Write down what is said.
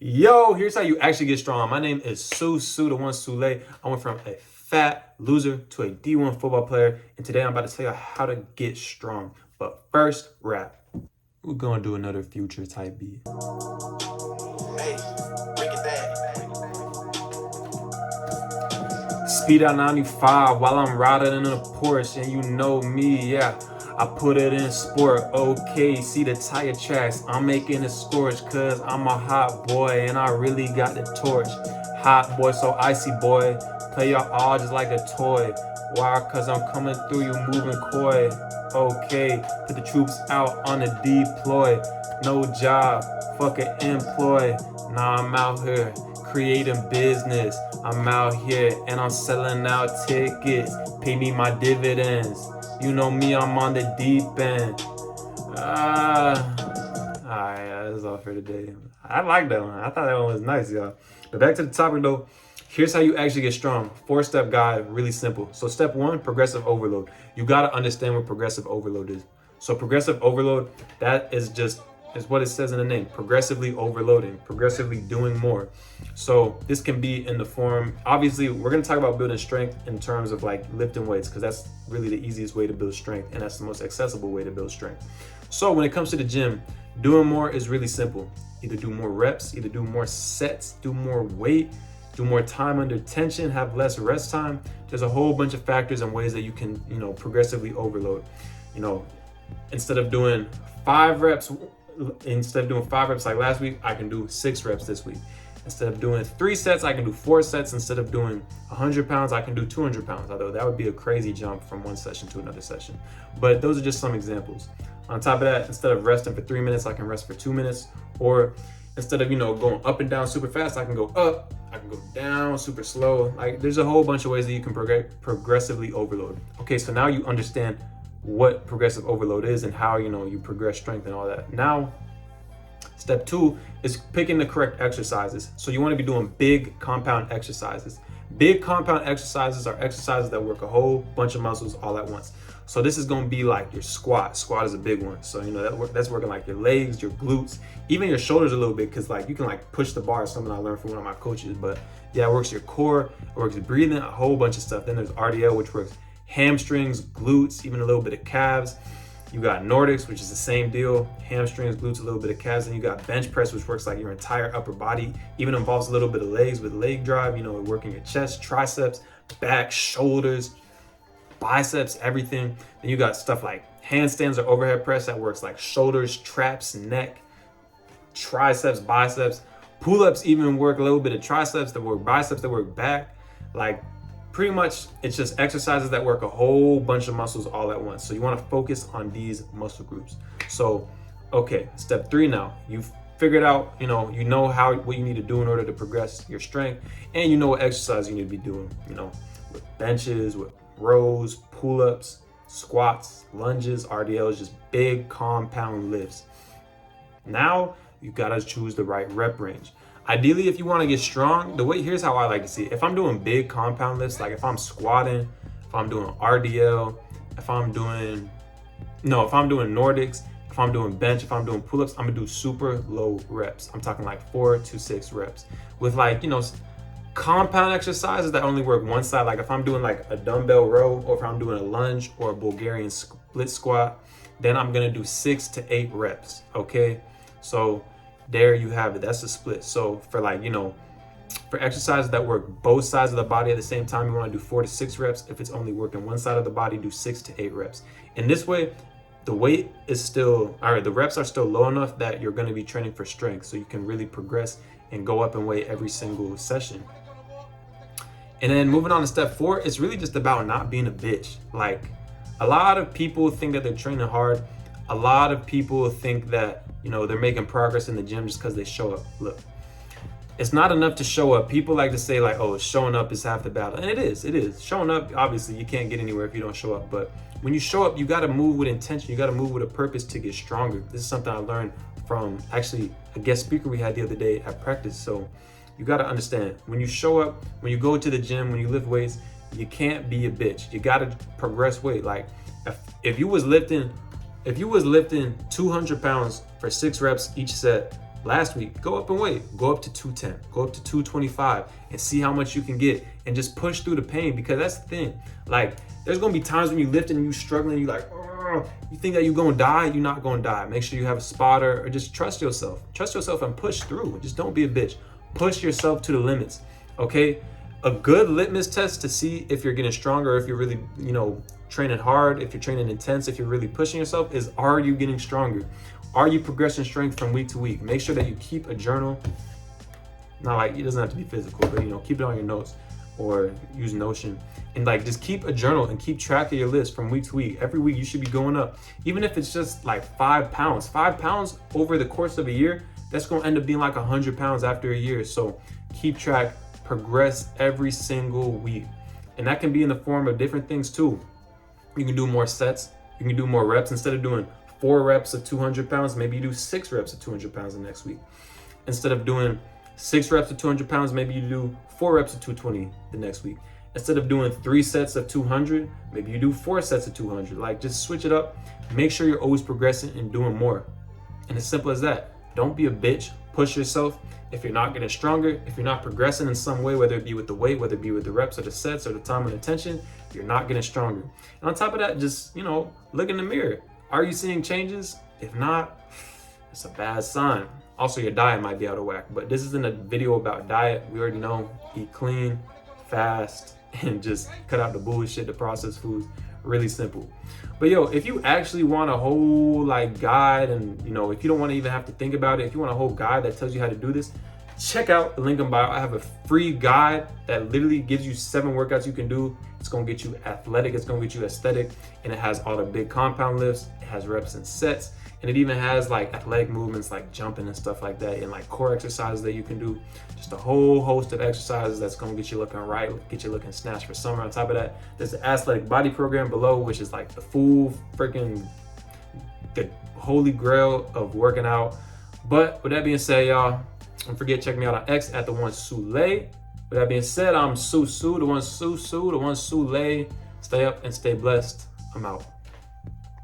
Yo, here's how you actually get strong. My name is Su, the one Sule. I went from a fat loser to a D1 football player, and today I'm about to tell you how to get strong. But first, rap. We're gonna do another future type beat. Hey, break it down. Speed out 95 while I'm riding in a Porsche, and you know me, yeah. I put it in sport, okay, see the tire tracks. I'm making it scorch, cause I'm a hot boy, and I really got the torch. Hot boy, so icy boy, play your all just like a toy. Why? Cause I'm coming through you moving coy. Okay, put the troops out on the deploy. No job, fuck an employ. Now I'm out here creating business. I'm out here and I'm selling out tickets. Pay me my dividends. You know me, I'm on the deep end. Alright, that's all for today. I like that one. I thought that one was nice, y'all. But back to the topic though. Here's how you actually get strong. 4-step guide, really simple. So step 1, progressive overload. You gotta understand what progressive overload is. So progressive overload, that is what it says in the name. Progressively overloading, progressively doing more. So this can be in the form, obviously we're gonna talk about building strength in terms of like lifting weights, because that's really the easiest way to build strength and that's the most accessible way to build strength. So when it comes to the gym, doing more is really simple. Either do more reps, either do more sets, do more weight, do more time under tension, have less rest time. There's a whole bunch of factors and ways that you can, progressively overload. Instead of doing 5 reps like last week, I can do 6 reps this week. Instead of doing 3 sets, I can do 4 sets. Instead of doing 100 pounds, I can do 200 pounds. Although that would be a crazy jump from one session to another session. But those are just some examples. On top of that, instead of resting for 3 minutes, I can rest for 2 minutes. Or instead of, going up and down super fast, I can go up, I can go down super slow. Like there's a whole bunch of ways that you can progressively overload. Okay, so now you understand what progressive overload is and how, you progress strength and all that. Now, step 2 is picking the correct exercises. So you want to be doing big compound exercises. Big compound exercises are exercises that work a whole bunch of muscles all at once. So this is going to be like your squat. Squat is a big one. So, that's working like your legs, your glutes, even your shoulders a little bit, because like you can like push the bar, something I learned from one of my coaches. But yeah, it works your core, it works your breathing, a whole bunch of stuff. Then there's RDL, which works hamstrings, glutes, even a little bit of calves. You got Nordics, which is the same deal, hamstrings, glutes, a little bit of calves. And you got bench press, which works like your entire upper body, even involves a little bit of legs with leg drive, working your chest, triceps, back, shoulders, biceps, everything. Then you got stuff like handstands or overhead press that works like shoulders, traps, neck, triceps, biceps. Pull-ups even work a little bit of triceps, that work biceps, that work back. Like pretty much it's just exercises that work a whole bunch of muscles all at once. So you want to focus on these muscle groups. So, okay, step 3 now. You've figured out, what you need to do in order to progress your strength, and you know what exercise you need to be doing, with benches, with rows, pull-ups, squats, lunges, RDLs, just big compound lifts. Now you gotta choose the right rep range. Ideally, if you want to get strong, here's how I like to see it. If I'm doing big compound lifts, like if I'm squatting, if I'm doing RDL, if I'm doing Nordics, if I'm doing bench, if I'm doing pull-ups, I'm gonna do super low reps. I'm talking like 4 to 6 reps with like, compound exercises that only work one side. Like if I'm doing like a dumbbell row, or if I'm doing a lunge or a Bulgarian split squat, then I'm gonna do 6 to 8 reps. Okay, so there you have it. That's the split. So for like, for exercises that work both sides of the body at the same time, you want to do 4 to 6 reps. If it's only working one side of the body, do 6 to 8 reps. In this way, the weight is still, the reps are still low enough that you're going to be training for strength. So you can really progress and go up in weight every single session. And then moving on to step 4, it's really just about not being a bitch. Like a lot of people think that they're training hard. A lot of people think that, they're making progress in the gym just because they show up. Look, it's not enough to show up. People like to say like, oh, showing up is half the battle. And it is. Showing up, obviously, you can't get anywhere if you don't show up. But when you show up, you got to move with intention. You got to move with a purpose to get stronger. This is something I learned from actually a guest speaker we had the other day at practice. So you got to understand, when you show up, when you go to the gym, when you lift weights, you can't be a bitch. You got to progress weight. Like if you was lifting 200 pounds for 6 reps each set, last week, go up in weight, go up to 210, go up to 225 and see how much you can get and just push through the pain, because that's the thing. Like, there's gonna be times when you lift and you struggling, you like, you think that you're gonna die, you're not gonna die. Make sure you have a spotter, or just trust yourself. Trust yourself and push through. Just don't be a bitch. Push yourself to the limits, okay? A good litmus test to see if you're getting stronger, if you're really, training hard, if you're training intense, if you're really pushing yourself, is, are you getting stronger? Are you progressing strength from week to week? Make sure that you keep a journal. Not like, it doesn't have to be physical, but keep it on your notes or use Notion. And like, just keep a journal and keep track of your list from week to week. Every week you should be going up. Even if it's just like 5 pounds. 5 pounds over the course of a year, that's gonna end up being like 100 pounds after a year. So keep track, progress every single week. And that can be in the form of different things too. You can do more sets, you can do more reps. Instead of doing 4 reps of 200 pounds, maybe you do 6 reps of 200 pounds the next week. Instead of doing 6 reps of 200 pounds, maybe you do 4 reps of 220 the next week. Instead of doing 3 sets of 200, maybe you do 4 sets of 200. Like, just switch it up. Make sure you're always progressing and doing more. And as simple as that. Don't be a bitch. Push yourself. If you're not getting stronger, if you're not progressing in some way, whether it be with the weight, whether it be with the reps or the sets or the time and attention, you're not getting stronger. And on top of that, just, look in the mirror. Are you seeing changes? If not, it's a bad sign. Also, your diet might be out of whack, but this isn't a video about diet. We already know, eat clean, fast, and just cut out the bullshit, the processed foods. Really simple. But if you actually want a whole guide, and if you don't want to even have to think about it, if you want a whole guide that tells you how to do this, check out the link in bio. I have a free guide that literally gives you 7 workouts you can do. It's gonna get you athletic, it's gonna get you aesthetic, and it has all the big compound lifts, it has reps and sets, and it even has athletic movements like jumping and stuff like that, and core exercises that you can do. Just a whole host of exercises that's gonna get you looking right, get you looking snatched for summer. On top of that, there's the athletic body program below, which is the full freaking, the holy grail of working out. But with that being said, y'all, don't forget, check me out on X at @the1Sule. With that being said, I'm Su, the one Sule. Stay up and stay blessed. I'm out.